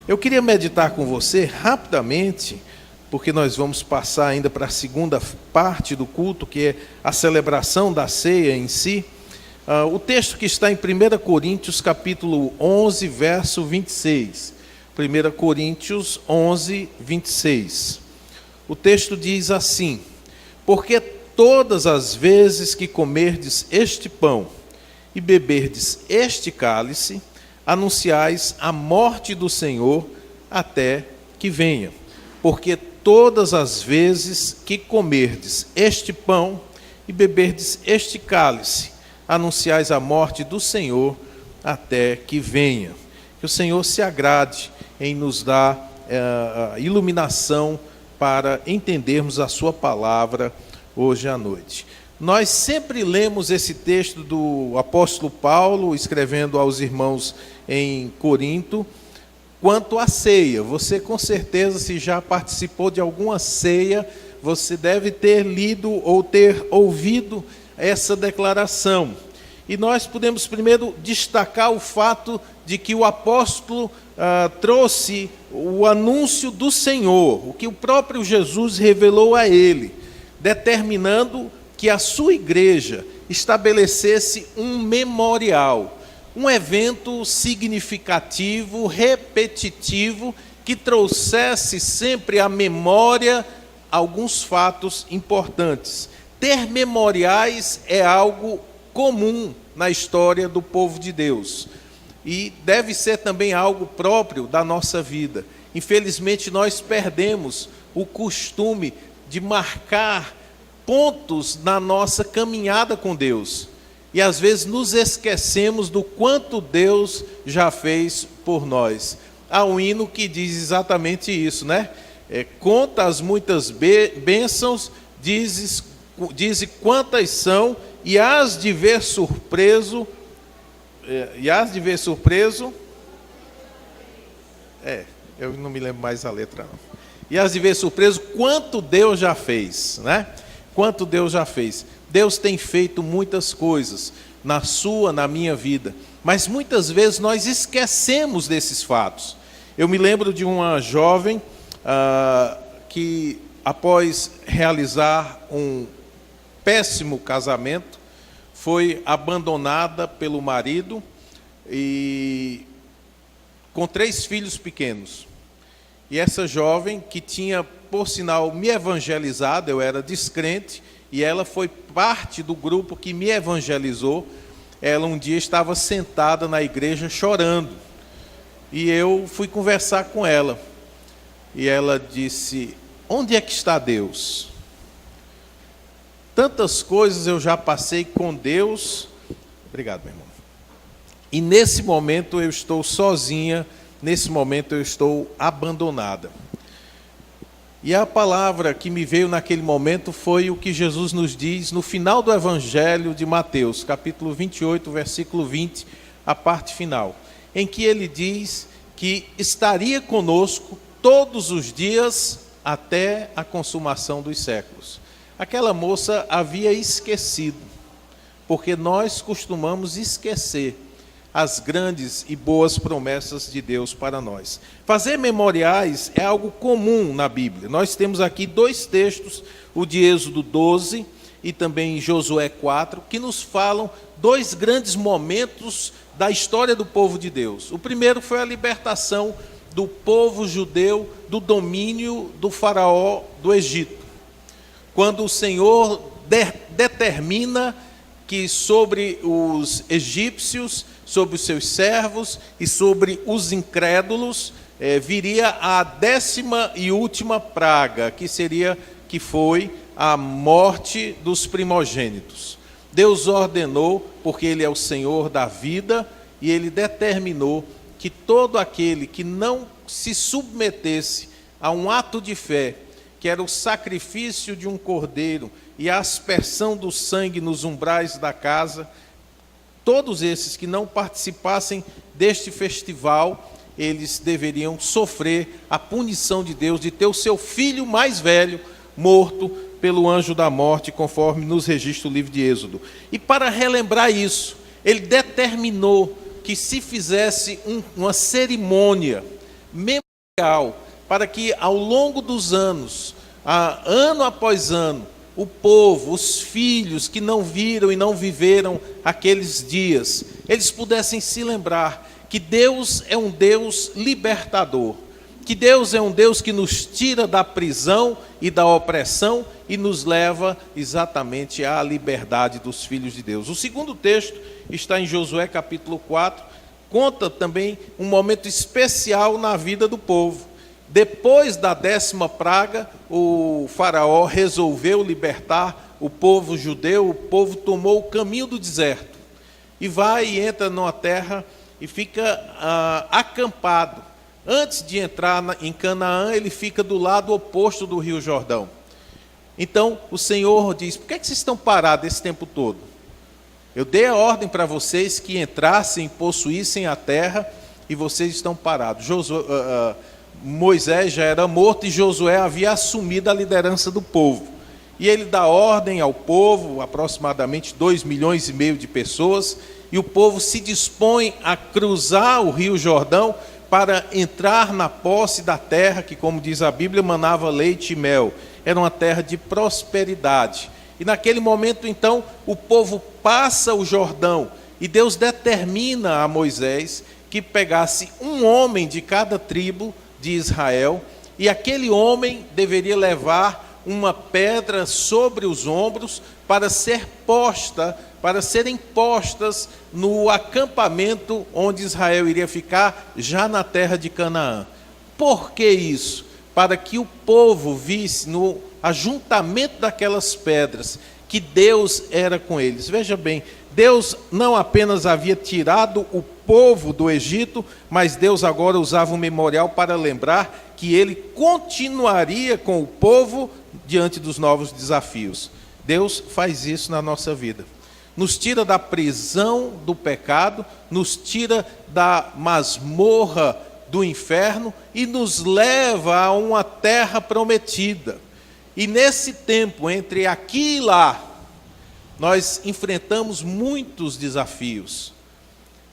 Eu queria meditar com você rapidamente, porque nós vamos passar ainda para a segunda parte do culto, que é a celebração da ceia em si. O texto que está em 1 Coríntios, capítulo 11, verso 26. 1 Coríntios 11, 26. O texto diz assim: porque todas as vezes que comerdes este pão e beberdes este cálice, anunciais a morte do Senhor até que venha. Porque todas as vezes que comerdes este pão e beberdes este cálice, anunciais a morte do Senhor até que venha. Que o Senhor se agrade em nos dar a iluminação para entendermos a sua palavra hoje à noite. Nós sempre lemos esse texto do apóstolo Paulo, escrevendo aos irmãos em Corinto, quanto à ceia. Você, com certeza, se já participou de alguma ceia, você deve ter lido ou ter ouvido essa declaração. E nós podemos primeiro destacar o fato de que o apóstolo trouxe o anúncio do Senhor, o que o próprio Jesus revelou a ele, determinando que a sua igreja estabelecesse um memorial, um evento significativo, repetitivo, que trouxesse sempre à memória alguns fatos importantes. Ter memoriais é algo comum na história do povo de Deus e deve ser também algo próprio da nossa vida. Infelizmente, nós perdemos o costume de marcar pontos na nossa caminhada com Deus. E às vezes nos esquecemos do quanto Deus já fez por nós. Há um hino que diz exatamente isso, né? Conta as muitas bênçãos, dize quantas são, e hás de ver surpreso. Eu não me lembro mais a letra, não. E hás de ver surpreso quanto Deus já fez, né? Quanto Deus já fez. Deus tem feito muitas coisas na sua, na minha vida, mas muitas vezes nós esquecemos desses fatos. Eu me lembro de uma jovem que, após realizar um péssimo casamento, foi abandonada pelo marido e com 3 filhos pequenos. E essa jovem, que tinha, por sinal, me evangelizado, eu era descrente, e ela foi parte do grupo que me evangelizou. Ela um dia estava sentada na igreja chorando, e eu fui conversar com ela, e ela disse: onde é que está Deus? Tantas coisas eu já passei com Deus. Obrigado, meu irmão. E nesse momento eu estou sozinha, nesse momento eu estou abandonada. E a palavra que me veio naquele momento foi o que Jesus nos diz no final do Evangelho de Mateus, capítulo 28, versículo 20, a parte final, em que ele diz que estaria conosco todos os dias até a consumação dos séculos. Aquela moça havia esquecido, porque nós costumamos esquecer as grandes e boas promessas de Deus para nós. Fazer memoriais é algo comum na Bíblia. Nós temos aqui 2 textos, o de Êxodo 12 e também Josué 4, que nos falam 2 grandes momentos da história do povo de Deus. O primeiro foi a libertação do povo judeu do domínio do faraó do Egito, quando o Senhor determina que sobre os egípcios, sobre os seus servos e sobre os incrédulos, viria a 10ª e última praga, que foi a morte dos primogênitos. Deus ordenou, porque Ele é o Senhor da vida, e Ele determinou que todo aquele que não se submetesse a um ato de fé, que era o sacrifício de um cordeiro e a aspersão do sangue nos umbrais da casa, todos esses que não participassem deste festival, eles deveriam sofrer a punição de Deus de ter o seu filho mais velho morto pelo anjo da morte, conforme nos registra o livro de Êxodo. E para relembrar isso, ele determinou que se fizesse uma cerimônia memorial, para que ao longo dos anos, ano após ano, o povo, os filhos que não viram e não viveram aqueles dias, eles pudessem se lembrar que Deus é um Deus libertador, que Deus é um Deus que nos tira da prisão e da opressão e nos leva exatamente à liberdade dos filhos de Deus. O segundo texto está em Josué capítulo 4, conta também um momento especial na vida do povo. Depois da 10ª praga, o faraó resolveu libertar o povo judeu, o povo tomou o caminho do deserto, e vai e entra numa terra e fica acampado. Antes de entrar em Canaã, ele fica do lado oposto do rio Jordão. Então o Senhor diz: por que vocês estão parados esse tempo todo? Eu dei a ordem para vocês que entrassem e possuíssem a terra, e vocês estão parados. Moisés já era morto e Josué havia assumido a liderança do povo. E ele dá ordem ao povo, aproximadamente 2,5 milhões de pessoas, e o povo se dispõe a cruzar o rio Jordão para entrar na posse da terra que, como diz a Bíblia, manava leite e mel. Era uma terra de prosperidade. E naquele momento, então, o povo passa o Jordão, e Deus determina a Moisés que pegasse um homem de cada tribo de Israel, e aquele homem deveria levar uma pedra sobre os ombros para serem postas no acampamento onde Israel iria ficar, já na terra de Canaã. Por que isso? Para que o povo visse no ajuntamento daquelas pedras que Deus era com eles. Veja bem, Deus não apenas havia tirado o povo do Egito, mas Deus agora usava um memorial para lembrar que ele continuaria com o povo diante dos novos desafios. Deus faz isso na nossa vida. Nos tira da prisão do pecado, nos tira da masmorra do inferno e nos leva a uma terra prometida. E nesse tempo, entre aqui e lá, nós enfrentamos muitos desafios.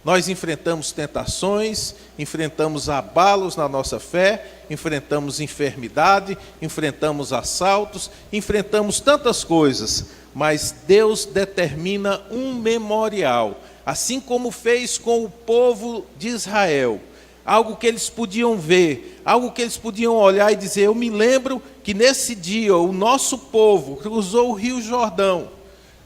Nós enfrentamos tentações, enfrentamos abalos na nossa fé, enfrentamos enfermidade, enfrentamos assaltos, enfrentamos tantas coisas, mas Deus determina um memorial, assim como fez com o povo de Israel, algo que eles podiam ver, algo que eles podiam olhar e dizer: eu me lembro que nesse dia o nosso povo cruzou o rio Jordão,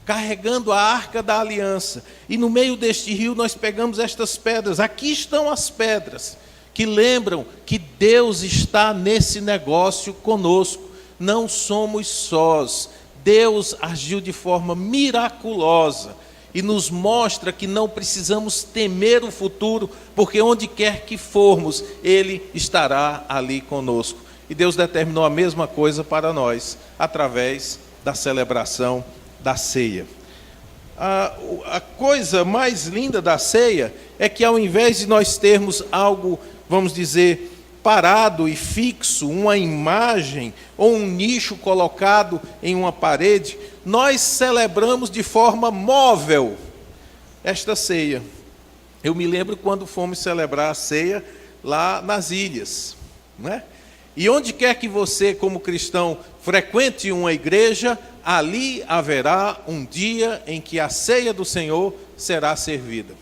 carregando a arca da aliança, e no meio deste rio nós pegamos estas pedras. Aqui estão as pedras que lembram que Deus está nesse negócio conosco, não somos sós. Deus agiu de forma miraculosa e nos mostra que não precisamos temer o futuro, porque onde quer que formos, Ele estará ali conosco. E Deus determinou a mesma coisa para nós, através da celebração da ceia. A coisa mais linda da ceia é que, ao invés de nós termos algo, vamos dizer, parado e fixo, uma imagem ou um nicho colocado em uma parede, nós celebramos de forma móvel esta ceia. Eu me lembro quando fomos celebrar a ceia lá nas ilhas, né? E onde quer que você, como cristão, frequente uma igreja, ali haverá um dia em que a ceia do Senhor será servida.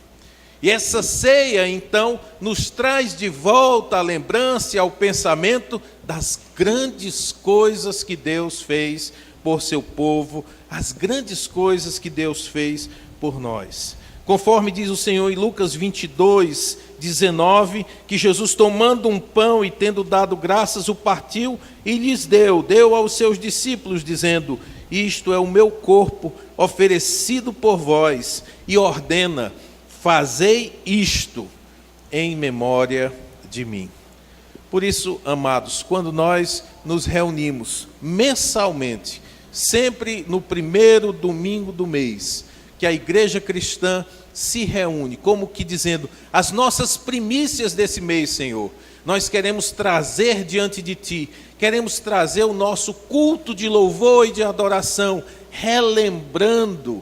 E essa ceia, então, nos traz de volta a lembrança e ao pensamento das grandes coisas que Deus fez por seu povo, as grandes coisas que Deus fez por nós. Conforme diz o Senhor em Lucas 22, 19, que Jesus, tomando um pão e tendo dado graças, o partiu e lhes deu aos seus discípulos, dizendo: isto é o meu corpo oferecido por vós, e ordena: fazei isto em memória de mim. Por isso, amados, quando nós nos reunimos mensalmente, sempre no primeiro domingo do mês, que a igreja cristã se reúne, como que dizendo: as nossas primícias desse mês, Senhor, nós queremos trazer diante de Ti, queremos trazer o nosso culto de louvor e de adoração, relembrando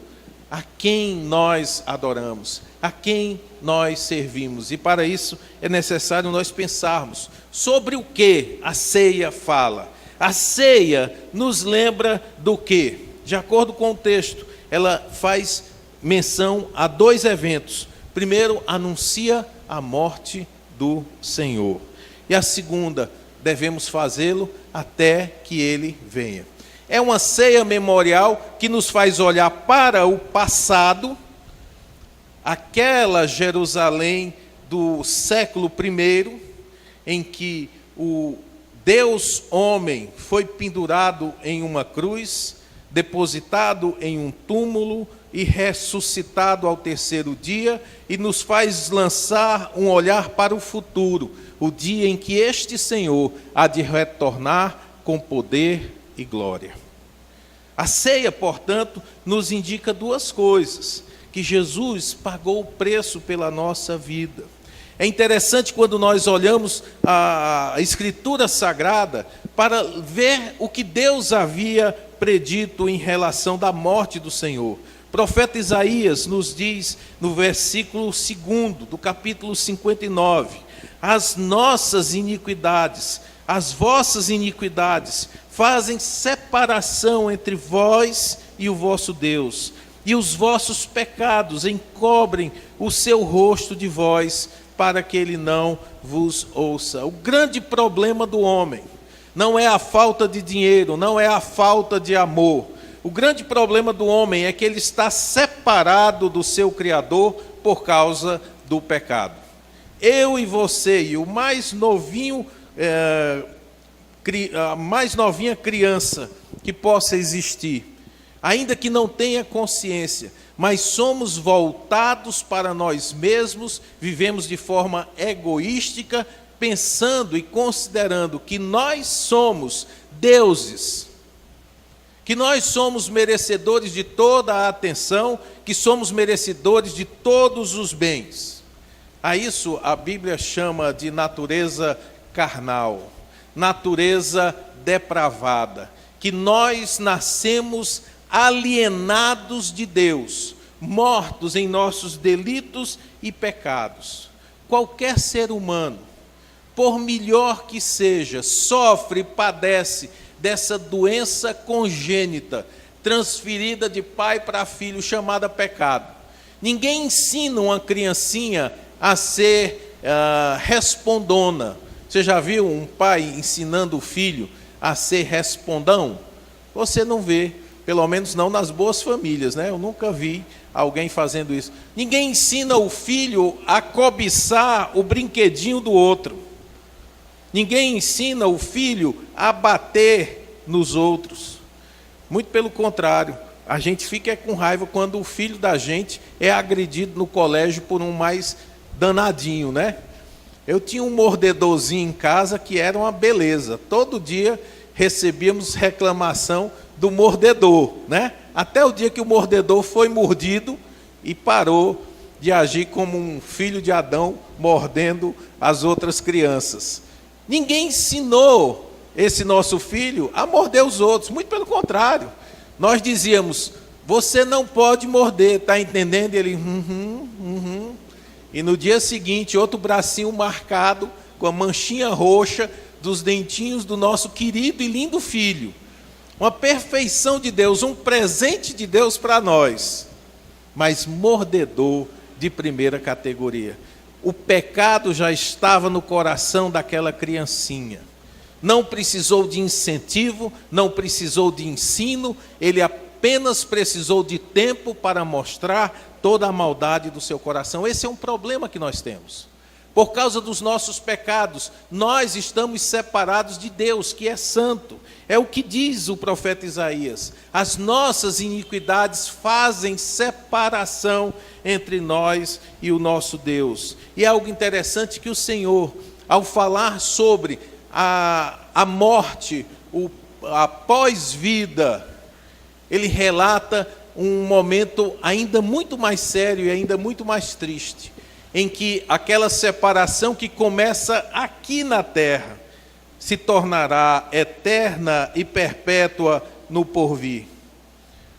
a quem nós adoramos, a quem nós servimos. E para isso é necessário nós pensarmos sobre o que a ceia fala. A ceia nos lembra do quê? De acordo com o texto, ela faz menção a 2 eventos. Primeiro, anuncia a morte do Senhor. E a segunda, devemos fazê-lo até que ele venha. É uma ceia memorial que nos faz olhar para o passado, aquela Jerusalém do século I, em que o Deus homem foi pendurado em uma cruz, depositado em um túmulo e ressuscitado ao 3º dia, e nos faz lançar um olhar para o futuro, o dia em que este Senhor há de retornar com poder e glória. A ceia, portanto, nos indica 2 coisas: que Jesus pagou o preço pela nossa vida. É interessante quando nós olhamos a Escritura Sagrada para ver o que Deus havia predito em relação da morte do Senhor. O profeta Isaías nos diz no versículo 2 do capítulo 59, as nossas iniquidades, as vossas iniquidades, fazem separação entre vós e o vosso Deus, e os vossos pecados encobrem o seu rosto de vós, para que ele não vos ouça. O grande problema do homem não é a falta de dinheiro, não é a falta de amor. O grande problema do homem é que ele está separado do seu Criador por causa do pecado. Eu e você, e o mais novinho, a mais novinha criança que possa existir, ainda que não tenha consciência, mas somos voltados para nós mesmos, vivemos de forma egoística, pensando e considerando que nós somos deuses, que nós somos merecedores de toda a atenção, que somos merecedores de todos os bens. A isso a Bíblia chama de natureza carnal, natureza depravada, que nós nascemos alienados de Deus, mortos em nossos delitos e pecados. Qualquer ser humano, por melhor que seja, sofre e padece dessa doença congênita, transferida de pai para filho, chamada pecado. Ninguém ensina uma criancinha a ser respondona. Você já viu um pai ensinando o filho a ser respondão? Você não vê. Pelo menos não nas boas famílias, né? Eu nunca vi alguém fazendo isso. Ninguém ensina o filho a cobiçar o brinquedinho do outro. Ninguém ensina o filho a bater nos outros. Muito pelo contrário, a gente fica com raiva quando o filho da gente é agredido no colégio por um mais danadinho, né? Eu tinha um mordedorzinho em casa que era uma beleza. Todo dia recebíamos reclamação do mordedor, né? Até o dia que o mordedor foi mordido e parou de agir como um filho de Adão, mordendo as outras crianças. Ninguém ensinou esse nosso filho a morder os outros, muito pelo contrário. Nós dizíamos, você não pode morder, está entendendo? E ele, E no dia seguinte, outro bracinho marcado, com a manchinha roxa dos dentinhos do nosso querido e lindo filho. Uma perfeição de Deus, um presente de Deus para nós, mas mordedor de primeira categoria. O pecado já estava no coração daquela criancinha. Não precisou de incentivo, não precisou de ensino, ele apenas precisou de tempo para mostrar toda a maldade do seu coração. Esse é um problema que nós temos. Por causa dos nossos pecados, nós estamos separados de Deus, que é santo. É o que diz o profeta Isaías. As nossas iniquidades fazem separação entre nós e o nosso Deus. E é algo interessante que o Senhor, ao falar sobre a morte, a pós-vida, ele relata um momento ainda muito mais sério e ainda muito mais triste, em que aquela separação que começa aqui na terra se tornará eterna e perpétua no porvir.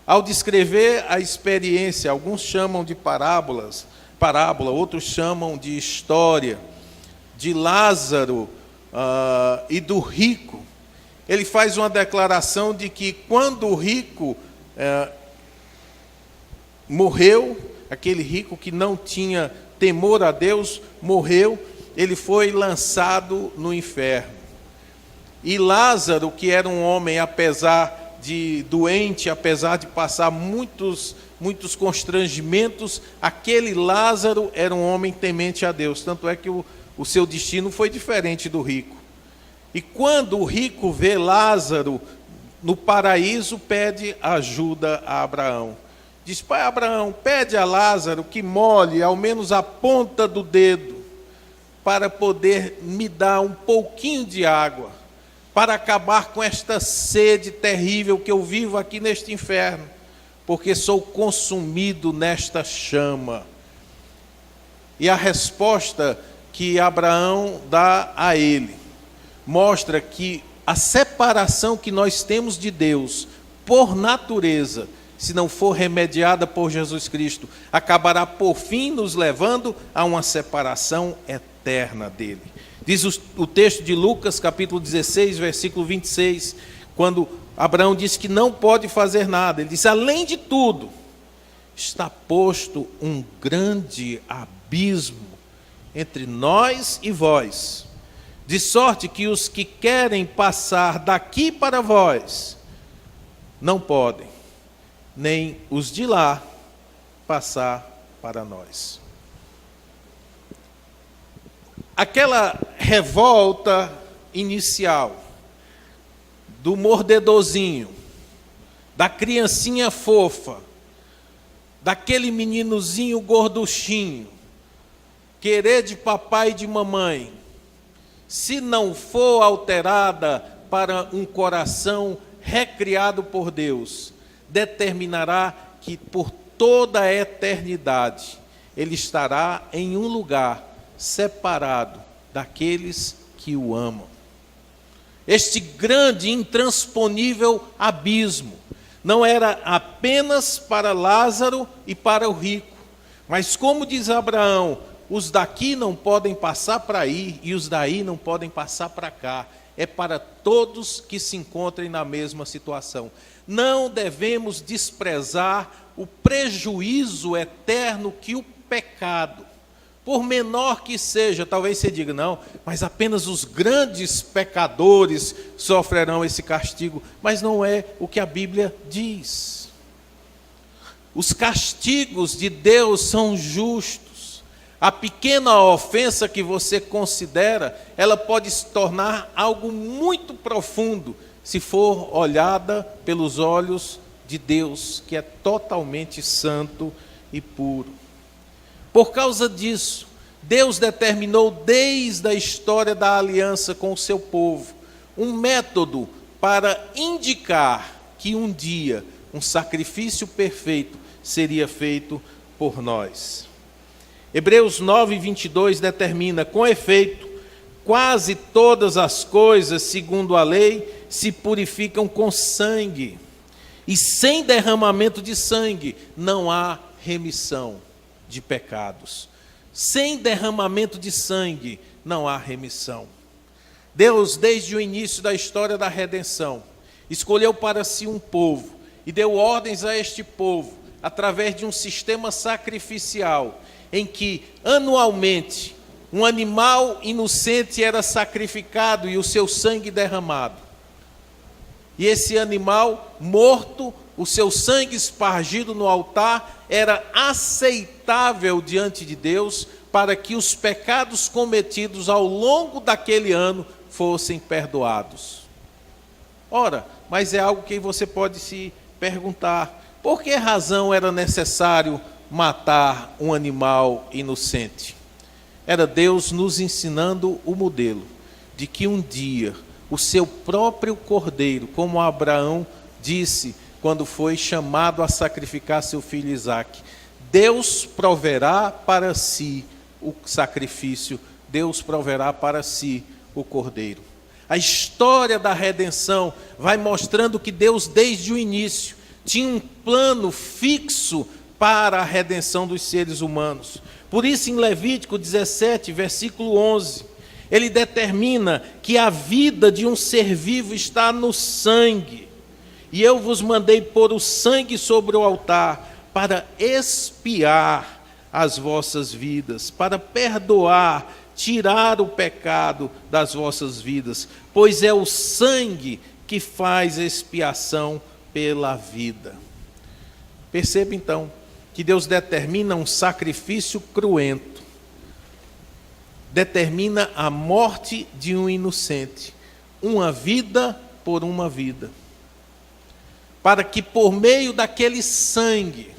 ao descrever a experiência, alguns chamam de parábola, outros chamam de história, de Lázaro e do rico, ele faz uma declaração de que quando o rico morreu, aquele rico que não tinha temor a Deus, morreu, ele foi lançado no inferno. E Lázaro, que era um homem, apesar de doente, apesar de passar muitos constrangimentos, aquele Lázaro era um homem temente a Deus. Tanto é que o seu destino foi diferente do rico. E quando o rico vê Lázaro no paraíso, pede ajuda a Abraão. Diz: pai Abraão, pede a Lázaro que molhe ao menos a ponta do dedo, para poder me dar um pouquinho de água, para acabar com esta sede terrível que eu vivo aqui neste inferno, porque sou consumido nesta chama. E a resposta que Abraão dá a ele mostra que a separação que nós temos de Deus, por natureza, se não for remediada por Jesus Cristo, acabará por fim nos levando a uma separação eterna dele. Diz o texto de Lucas, capítulo 16, versículo 26, quando Abraão diz que não pode fazer nada, ele diz: além de tudo, está posto um grande abismo entre nós e vós, de sorte que os que querem passar daqui para vós, não podem, nem os de lá passar para nós. Aquela revolta inicial do mordedorzinho, da criancinha fofa, daquele meninozinho gorduchinho, querer de papai e de mamãe, se não for alterada para um coração recriado por Deus, determinará que por toda a eternidade ele estará em um lugar separado daqueles que o amam. Este grande, intransponível abismo não era apenas para Lázaro e para o rico, mas, como diz Abraão, os daqui não podem passar para aí e os daí não podem passar para cá. É para todos que se encontrem na mesma situação. Não devemos desprezar o prejuízo eterno que o pecado, por menor que seja, talvez você diga: não, mas apenas os grandes pecadores sofrerão esse castigo. Mas não é o que a Bíblia diz. Os castigos de Deus são justos. A pequena ofensa que você considera, ela pode se tornar algo muito profundo, se for olhada pelos olhos de Deus, que é totalmente santo e puro. Por causa disso, Deus determinou desde a história da aliança com o seu povo um método para indicar que um dia um sacrifício perfeito seria feito por nós. Hebreus 9, 22 determina: com efeito, quase todas as coisas, segundo a lei, se purificam com sangue, e sem derramamento de sangue não há remissão de pecados. Sem derramamento de sangue não há remissão. Deus, desde o início da história da redenção, escolheu para si um povo e deu ordens a este povo através de um sistema sacrificial em que anualmente um animal inocente era sacrificado e o seu sangue derramado. E esse animal morto, o seu sangue espargido no altar, era aceitável diante de Deus para que os pecados cometidos ao longo daquele ano fossem perdoados. Ora, mas é algo que você pode se perguntar: por que razão era necessário matar um animal inocente? Era Deus nos ensinando o modelo de que um dia o seu próprio cordeiro, como Abraão disse quando foi chamado a sacrificar seu filho Isaque, Deus proverá para si o sacrifício, Deus proverá para si o cordeiro. A história da redenção vai mostrando que Deus, desde o início, tinha um plano fixo para a redenção dos seres humanos. Por isso, em Levítico 17, versículo 11, ele determina que a vida de um ser vivo está no sangue. E eu vos mandei pôr o sangue sobre o altar para expiar as vossas vidas, para perdoar, tirar o pecado das vossas vidas, pois é o sangue que faz expiação pela vida. Perceba então que Deus determina um sacrifício cruento, determina a morte de um inocente, uma vida por uma vida, para que por meio daquele sangue,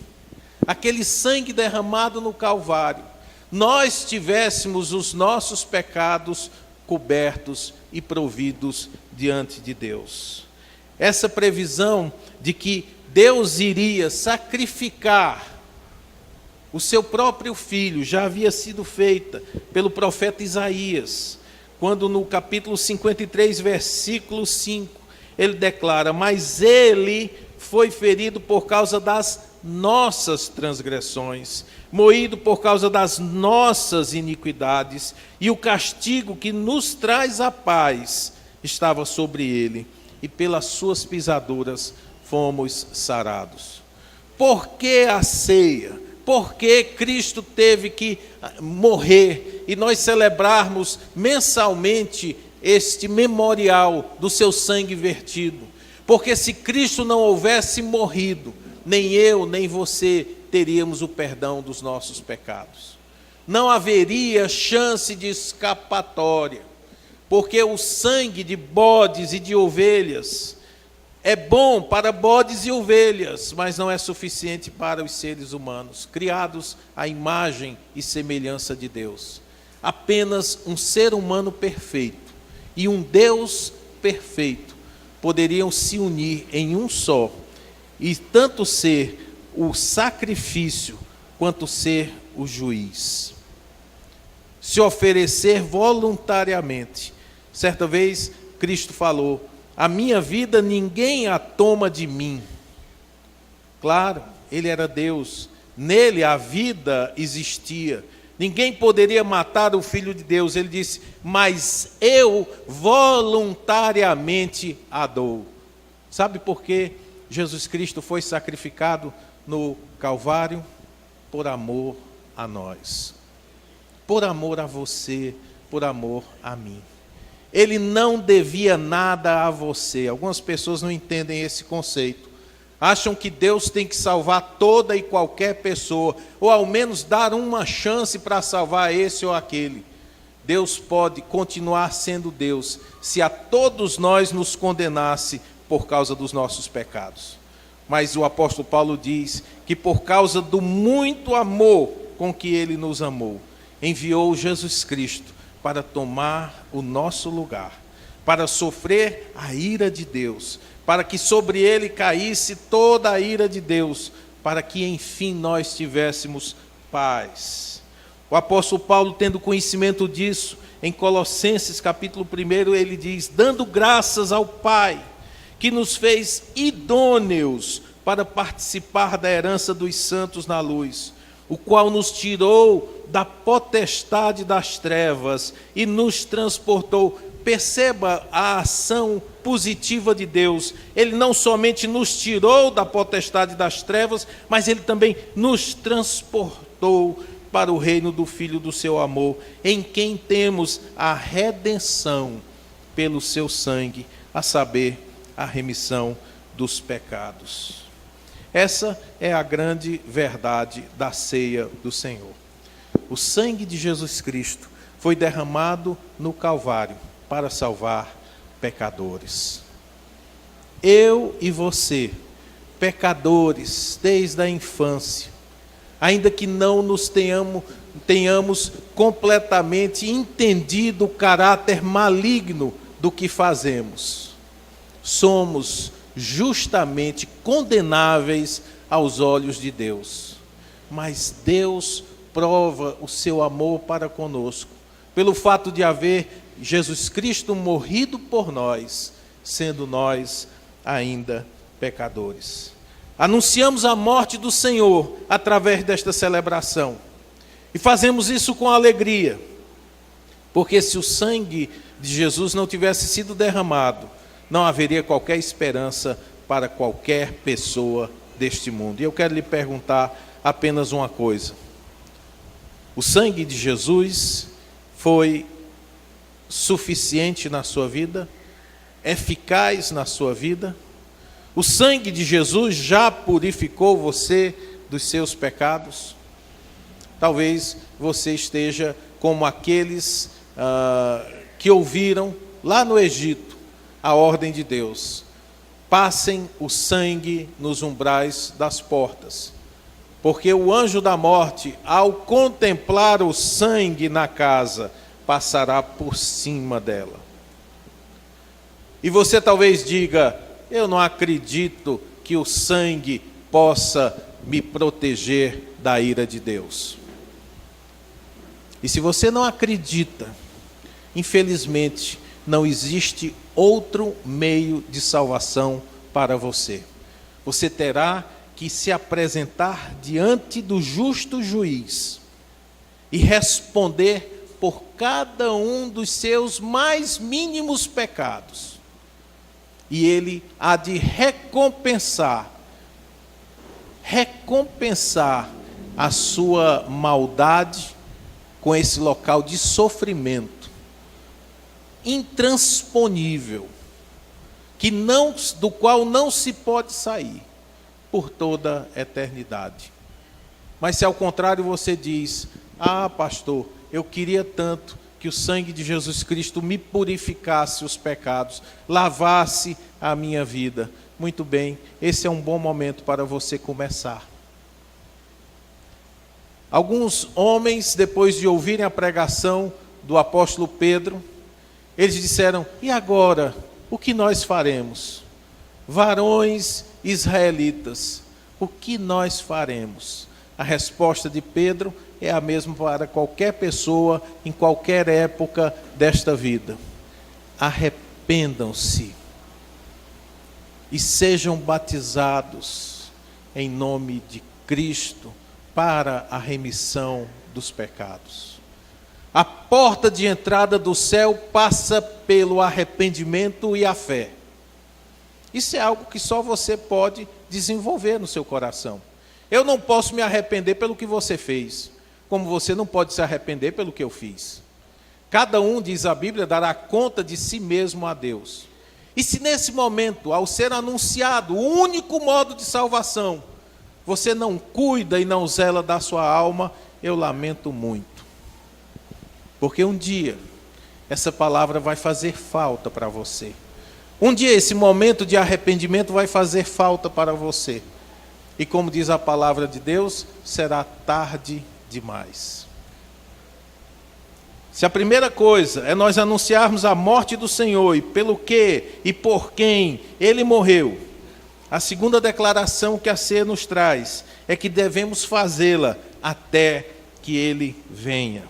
aquele sangue derramado no Calvário, nós tivéssemos os nossos pecados cobertos e providos diante de Deus. Essa previsão de que Deus iria sacrificar o seu próprio filho já havia sido feita pelo profeta Isaías, quando no capítulo 53, versículo 5, ele declara: mas ele foi ferido por causa das nossas transgressões, moído por causa das nossas iniquidades, e o castigo que nos traz a paz estava sobre ele, e pelas suas pisaduras fomos sarados. Por que a ceia? Por que Cristo teve que morrer e nós celebrarmos mensalmente este memorial do seu sangue vertido? Porque se Cristo não houvesse morrido, nem eu, nem você teríamos o perdão dos nossos pecados. Não haveria chance de escapatória, porque o sangue de bodes e de ovelhas é bom para bodes e ovelhas, mas não é suficiente para os seres humanos, criados à imagem e semelhança de Deus. Apenas um ser humano perfeito e um Deus perfeito poderiam se unir em um só, e tanto ser o sacrifício quanto ser o juiz. Se oferecer voluntariamente. Certa vez Cristo falou: a minha vida ninguém a toma de mim. Claro, ele era Deus, nele a vida existia. Ninguém poderia matar o Filho de Deus. Ele disse: mas eu voluntariamente a dou. Sabe por que Jesus Cristo foi sacrificado no Calvário? Por amor a nós, por amor a você, por amor a mim. Ele não devia nada a você. Algumas pessoas não entendem esse conceito. Acham que Deus tem que salvar toda e qualquer pessoa, ou ao menos dar uma chance para salvar esse ou aquele. Deus pode continuar sendo Deus se a todos nós nos condenasse por causa dos nossos pecados. Mas o apóstolo Paulo diz que por causa do muito amor com que ele nos amou, enviou Jesus Cristo para tomar o nosso lugar, para sofrer a ira de Deus, para que sobre ele caísse toda a ira de Deus, para que enfim nós tivéssemos paz. O apóstolo Paulo, tendo conhecimento disso, em Colossenses capítulo 1, ele diz: dando graças ao Pai, que nos fez idôneos para participar da herança dos santos na luz, o qual nos tirou da potestade das trevas e nos transportou. Perceba a ação positiva de Deus. Ele não somente nos tirou da potestade das trevas, mas ele também nos transportou para o reino do Filho do seu amor, em quem temos a redenção pelo seu sangue, a saber, a remissão dos pecados. Essa é a grande verdade da ceia do Senhor. O sangue de Jesus Cristo foi derramado no Calvário para salvar pecadores. Eu e você, pecadores desde a infância, ainda que não nos tenhamos completamente entendido o caráter maligno do que fazemos, somos justamente condenáveis aos olhos de Deus. Mas Deus prova o seu amor para conosco, pelo fato de haver Jesus Cristo morrido por nós, sendo nós ainda pecadores. Anunciamos a morte do Senhor através desta celebração. E fazemos isso com alegria, porque se o sangue de Jesus não tivesse sido derramado, não haveria qualquer esperança para qualquer pessoa deste mundo. E eu quero lhe perguntar apenas uma coisa: o sangue de Jesus foi suficiente na sua vida? Eficaz na sua vida? O sangue de Jesus já purificou você dos seus pecados? Talvez você esteja como aqueles que ouviram lá no Egito a ordem de Deus: passem o sangue nos umbrais das portas, porque o anjo da morte, ao contemplar o sangue na casa, passará por cima dela. E você talvez diga: eu não acredito que o sangue possa me proteger da ira de Deus. E se você não acredita, infelizmente, não existe outro meio de salvação para você. Você terá que se apresentar diante do justo juiz e responder por cada um dos seus mais mínimos pecados. E ele há de recompensar a sua maldade com esse local de sofrimento intransponível, do qual não se pode sair por toda a eternidade. Mas se ao contrário você diz: ah, pastor, eu queria tanto que o sangue de Jesus Cristo me purificasse os pecados, lavasse a minha vida. Muito bem, esse é um bom momento para você começar. Alguns homens, depois de ouvirem a pregação do apóstolo Pedro, eles disseram: e agora, o que nós faremos? Varões israelitas, o que nós faremos? A resposta de Pedro é a mesma para qualquer pessoa, em qualquer época desta vida: arrependam-se e sejam batizados em nome de Cristo para a remissão dos pecados. A porta de entrada do céu passa pelo arrependimento e a fé. Isso é algo que só você pode desenvolver no seu coração. Eu não posso me arrepender pelo que você fez, como você não pode se arrepender pelo que eu fiz. Cada um, diz a Bíblia, dará conta de si mesmo a Deus. E se nesse momento, ao ser anunciado o único modo de salvação, você não cuida e não zela da sua alma, eu lamento muito. Porque um dia, essa palavra vai fazer falta para você. Um dia, esse momento de arrependimento vai fazer falta para você. E como diz a palavra de Deus, será tarde demais. Se a primeira coisa é nós anunciarmos a morte do Senhor, e pelo que e por quem Ele morreu, a segunda declaração que a ceia nos traz é que devemos fazê-la até que Ele venha.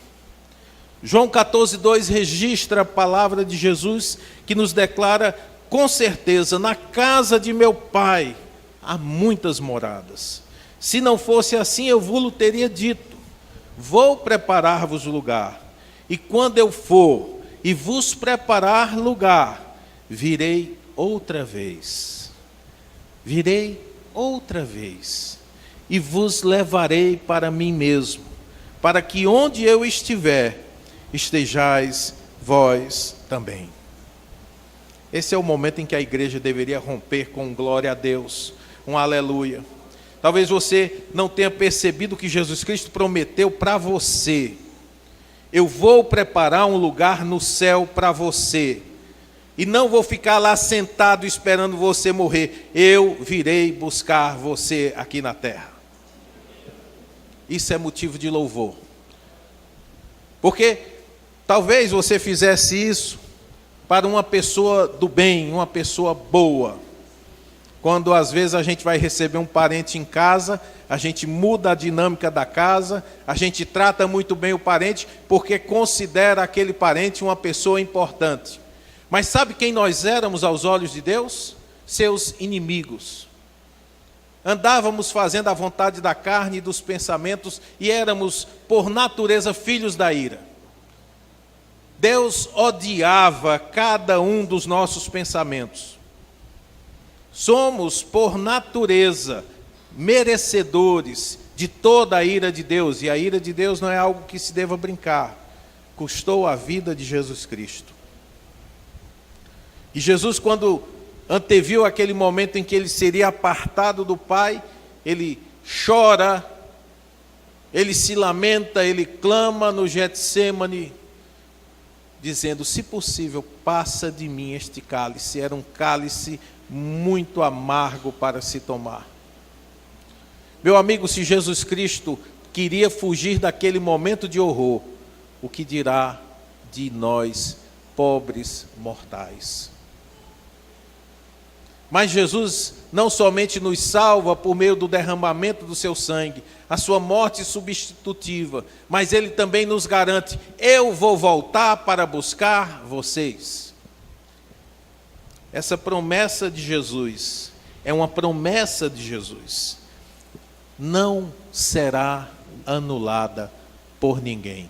João 14:2 registra a palavra de Jesus que nos declara com certeza: na casa de meu Pai há muitas moradas. Se não fosse assim, eu vos teria dito: vou preparar-vos lugar. E quando eu for e vos preparar lugar, virei outra vez. Virei outra vez e vos levarei para mim mesmo, para que onde eu estiver, estejais vós também. Esse é o momento em que a igreja deveria romper com glória a Deus, um aleluia. Talvez você não tenha percebido que Jesus Cristo prometeu para você: eu vou preparar um lugar no céu para você, e não vou ficar lá sentado esperando você morrer, eu virei buscar você aqui na terra. Isso é motivo de louvor, porque talvez você fizesse isso para uma pessoa do bem, uma pessoa boa. Quando às vezes a gente vai receber um parente em casa, a gente muda a dinâmica da casa, a gente trata muito bem o parente, porque considera aquele parente uma pessoa importante. Mas sabe quem nós éramos aos olhos de Deus? Seus inimigos. andávamos fazendo a vontade da carne e dos pensamentos e éramos, por natureza, filhos da ira. Deus odiava cada um dos nossos pensamentos. Somos, por natureza, merecedores de toda a ira de Deus, e a ira de Deus não é algo que se deva brincar. Custou a vida de Jesus Cristo. E Jesus, quando anteviu aquele momento em que ele seria apartado do Pai, ele chora, ele se lamenta, ele clama no Getsêmani, dizendo: se possível, passa de mim este cálice. Era um cálice muito amargo para se tomar. Meu amigo, se Jesus Cristo queria fugir daquele momento de horror, o que dirá de nós, pobres mortais? Mas Jesus não somente nos salva por meio do derramamento do seu sangue, a sua morte substitutiva, mas ele também nos garante: eu vou voltar para buscar vocês. Essa promessa de Jesus é uma promessa de Jesus. Não será anulada por ninguém.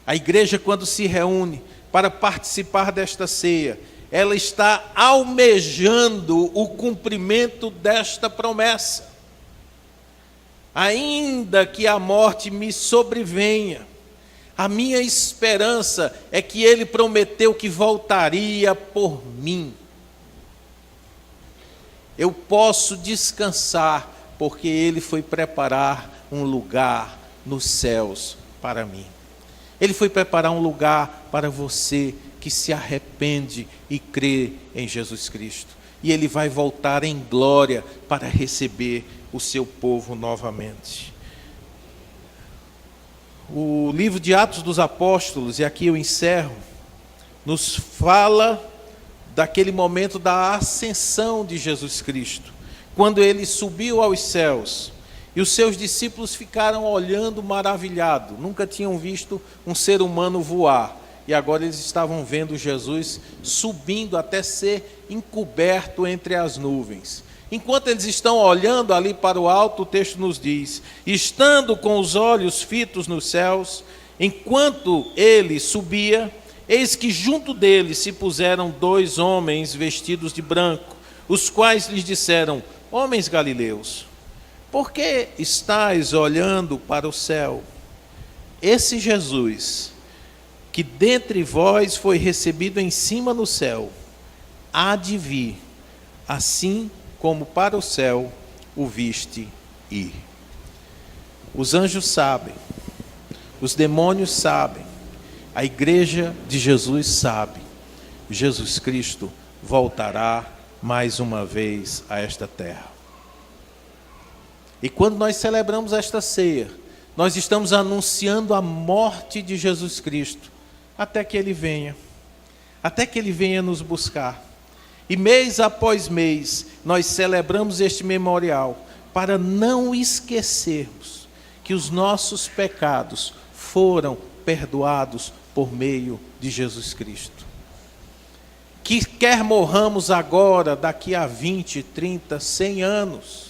A igreja, quando se reúne para participar desta ceia, ela está almejando o cumprimento desta promessa. Ainda que a morte me sobrevenha, a minha esperança é que ele prometeu que voltaria por mim. Eu posso descansar, porque ele foi preparar um lugar nos céus para mim. Ele foi preparar um lugar para você que se arrepende e crê em Jesus Cristo. E ele vai voltar em glória para receber o seu povo novamente. O livro de Atos dos Apóstolos, e aqui eu encerro, nos fala daquele momento da ascensão de Jesus Cristo, quando ele subiu aos céus, e os seus discípulos ficaram olhando maravilhados, nunca tinham visto um ser humano voar, e agora eles estavam vendo Jesus subindo até ser encoberto entre as nuvens. Enquanto eles estão olhando ali para o alto, o texto nos diz: estando com os olhos fitos nos céus, enquanto ele subia, eis que junto dele se puseram 2 homens vestidos de branco, os quais lhes disseram: homens galileus, por que estáis olhando para o céu? Esse Jesus, que dentre vós foi recebido em cima no céu, há de vir, assim como para o céu o viste ir. Os anjos sabem, os demônios sabem, a igreja de Jesus sabe: Jesus Cristo voltará mais uma vez a esta terra. E quando nós celebramos esta ceia, nós estamos anunciando a morte de Jesus Cristo, até que Ele venha nos buscar. E mês após mês, nós celebramos este memorial, para não esquecermos que os nossos pecados foram perdoados por meio de Jesus Cristo. Que quer morramos agora, daqui a 20, 30, 100 anos,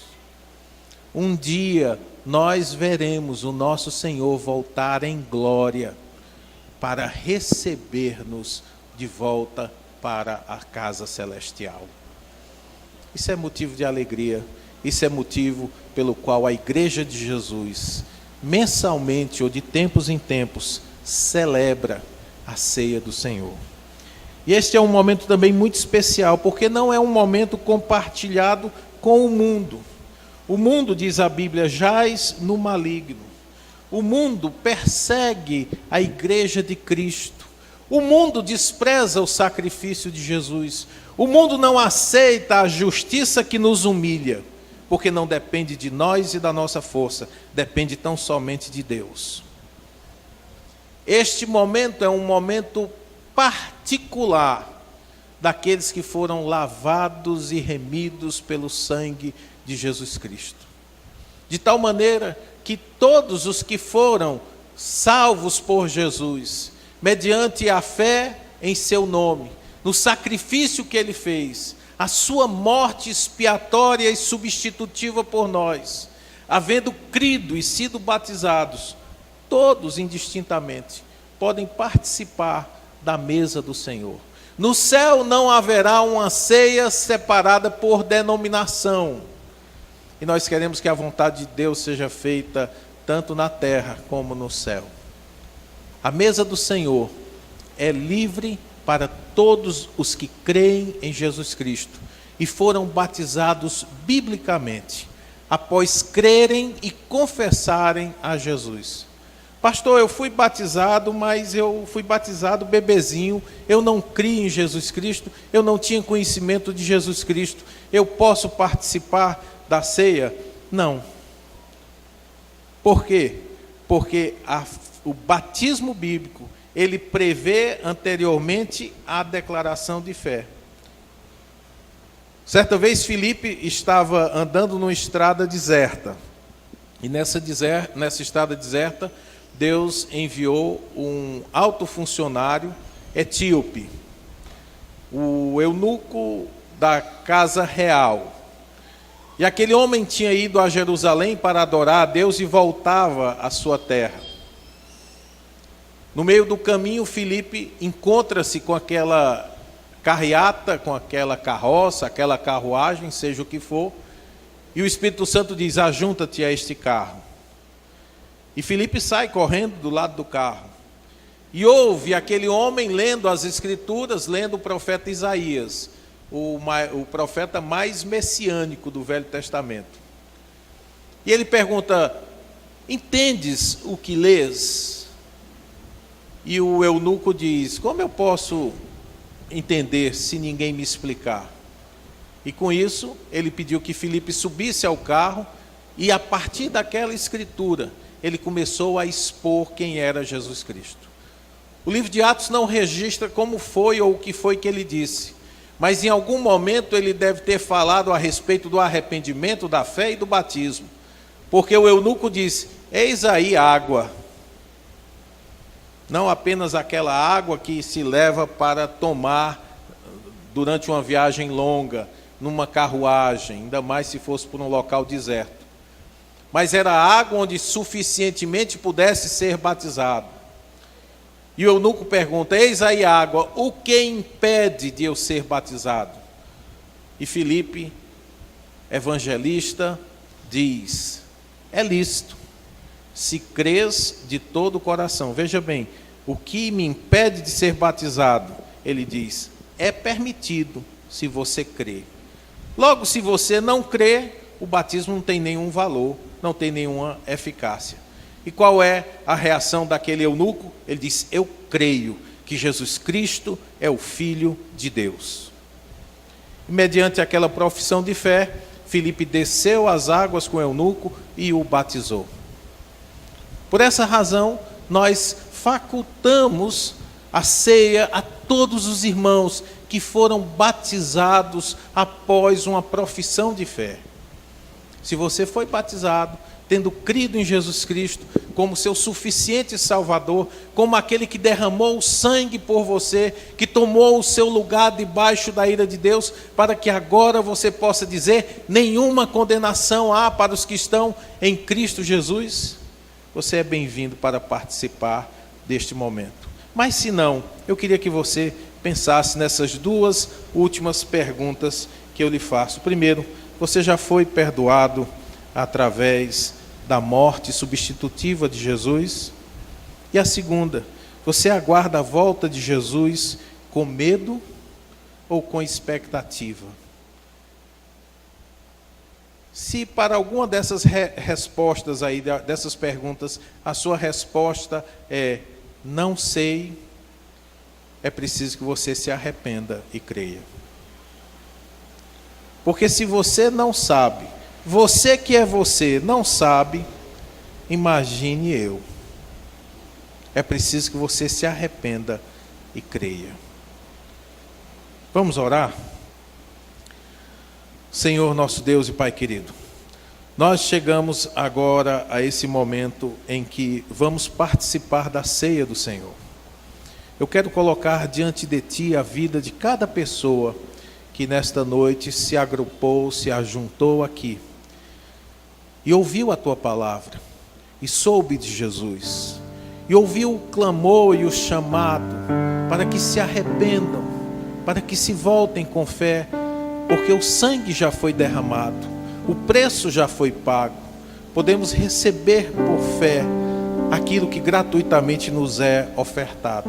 um dia nós veremos o nosso Senhor voltar em glória para receber-nos de volta para a casa celestial. Isso é motivo de alegria, isso é motivo pelo qual a Igreja de Jesus, mensalmente ou de tempos em tempos, celebra a ceia do Senhor. E este é um momento também muito especial, porque não é um momento compartilhado com o mundo. O mundo, diz a Bíblia, jaz no maligno. O mundo persegue a Igreja de Cristo. O mundo despreza o sacrifício de Jesus. O mundo não aceita a justiça que nos humilha, porque não depende de nós e da nossa força, depende tão somente de Deus. Este momento é um momento particular daqueles que foram lavados e remidos pelo sangue de Jesus Cristo. De tal maneira que todos os que foram salvos por Jesus, mediante a fé em seu nome, no sacrifício que ele fez, a sua morte expiatória e substitutiva por nós, havendo crido e sido batizados, todos indistintamente podem participar da mesa do Senhor. No céu não haverá uma ceia separada por denominação. E nós queremos que a vontade de Deus seja feita tanto na terra como no céu. A mesa do Senhor é livre para todos os que creem em Jesus Cristo e foram batizados biblicamente, após crerem e confessarem a Jesus. Pastor, eu fui batizado, mas eu fui batizado bebezinho, eu não crio em Jesus Cristo, eu não tinha conhecimento de Jesus Cristo, eu posso participar da ceia? Não. Por quê? Porque o batismo bíblico, ele prevê anteriormente a declaração de fé. Certa vez Filipe estava andando numa estrada deserta, e nessa estrada deserta, Deus enviou um alto funcionário etíope, o eunuco da casa real. E aquele homem tinha ido a Jerusalém para adorar a Deus e voltava à sua terra. No meio do caminho, Filipe encontra-se com aquela carreata, com aquela carroça, aquela carruagem, seja o que for, e o Espírito Santo diz: ajunta-te a este carro. E Filipe sai correndo do lado do carro. E ouve aquele homem lendo as Escrituras, lendo o profeta Isaías, o profeta mais messiânico do Velho Testamento. E ele pergunta: entendes o que lês? E o eunuco diz: como eu posso entender se ninguém me explicar? E com isso, ele pediu que Filipe subisse ao carro, e a partir daquela escritura, ele começou a expor quem era Jesus Cristo. O livro de Atos não registra como foi ou o que foi que ele disse, mas em algum momento ele deve ter falado a respeito do arrependimento, da fé e do batismo, porque o eunuco disse: eis aí água. Não apenas aquela água que se leva para tomar durante uma viagem longa, numa carruagem, ainda mais se fosse por um local deserto, mas era água onde suficientemente pudesse ser batizado. E o eunuco pergunta: eis aí água, o que impede de eu ser batizado? E Filipe, evangelista, diz: é lícito, se crês de todo o coração. Veja bem, o que me impede de ser batizado? Ele diz: é permitido, se você crê. Logo, se você não crê, o batismo não tem nenhum valor, não tem nenhuma eficácia. E qual é a reação daquele eunuco? Ele diz: eu creio que Jesus Cristo é o Filho de Deus. E mediante aquela profissão de fé, Filipe desceu as águas com o eunuco e o batizou. Por essa razão, nós facultamos a ceia a todos os irmãos que foram batizados após uma profissão de fé. Se você foi batizado, tendo crido em Jesus Cristo como seu suficiente Salvador, como aquele que derramou o sangue por você, que tomou o seu lugar debaixo da ira de Deus, para que agora você possa dizer: nenhuma condenação há para os que estão em Cristo Jesus, você é bem-vindo para participar deste momento. Mas se não, eu queria que você pensasse nessas duas últimas perguntas que eu lhe faço. Primeiro, você já foi perdoado através da morte substitutiva de Jesus? E a segunda, você aguarda a volta de Jesus com medo ou com expectativa? Se para alguma dessas respostas aí, dessas perguntas, a sua resposta é não sei, é preciso que você se arrependa e creia. Porque se você não sabe, você que é você não sabe, imagine eu. É preciso que você se arrependa e creia. Vamos orar? Senhor, nosso Deus e Pai querido, nós chegamos agora a esse momento em que vamos participar da ceia do Senhor. Eu quero colocar diante de Ti a vida de cada pessoa que nesta noite se agrupou, se ajuntou aqui e ouviu a tua palavra e soube de Jesus, e ouviu o clamor e o chamado para que se arrependam, para que se voltem com fé, porque o sangue já foi derramado, o preço já foi pago. Podemos receber por fé aquilo que gratuitamente nos é ofertado.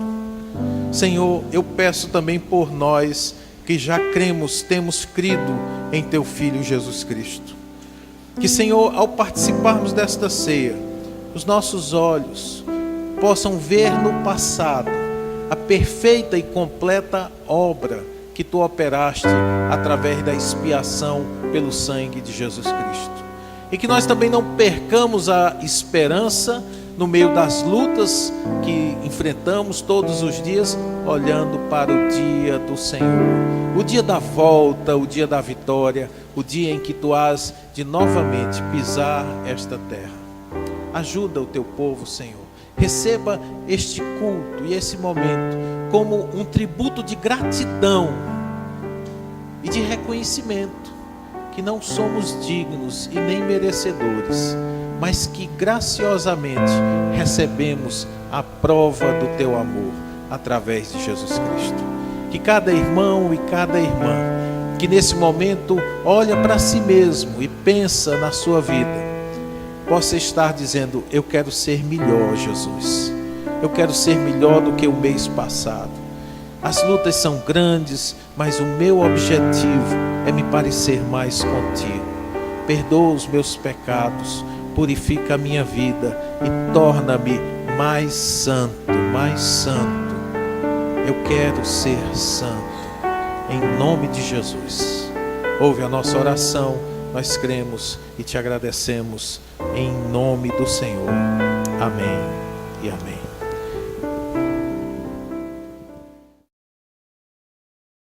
Senhor, eu peço também por nós que já cremos, temos crido em teu Filho Jesus Cristo. Que, Senhor, ao participarmos desta ceia, os nossos olhos possam ver no passado a perfeita e completa obra que tu operaste através da expiação pelo sangue de Jesus Cristo. E que nós também não percamos a esperança no meio das lutas que enfrentamos todos os dias, olhando para o dia do Senhor, o dia da volta, o dia da vitória, o dia em que tu has de novamente pisar esta terra. Ajuda o teu povo, Senhor. Receba este culto e esse momento como um tributo de gratidão e de reconhecimento que não somos dignos e nem merecedores, mas que graciosamente recebemos a prova do teu amor através de Jesus Cristo. Que cada irmão e cada irmã que nesse momento olha para si mesmo e pensa na sua vida, possa estar dizendo: eu quero ser melhor, Jesus. Eu quero ser melhor do que o mês passado. As lutas são grandes, mas o meu objetivo é me parecer mais contigo. Perdoa os meus pecados, purifica a minha vida e torna-me mais santo, mais santo. Eu quero ser santo, em nome de Jesus. Ouve a nossa oração, nós cremos e te agradecemos em nome do Senhor. Amém e amém.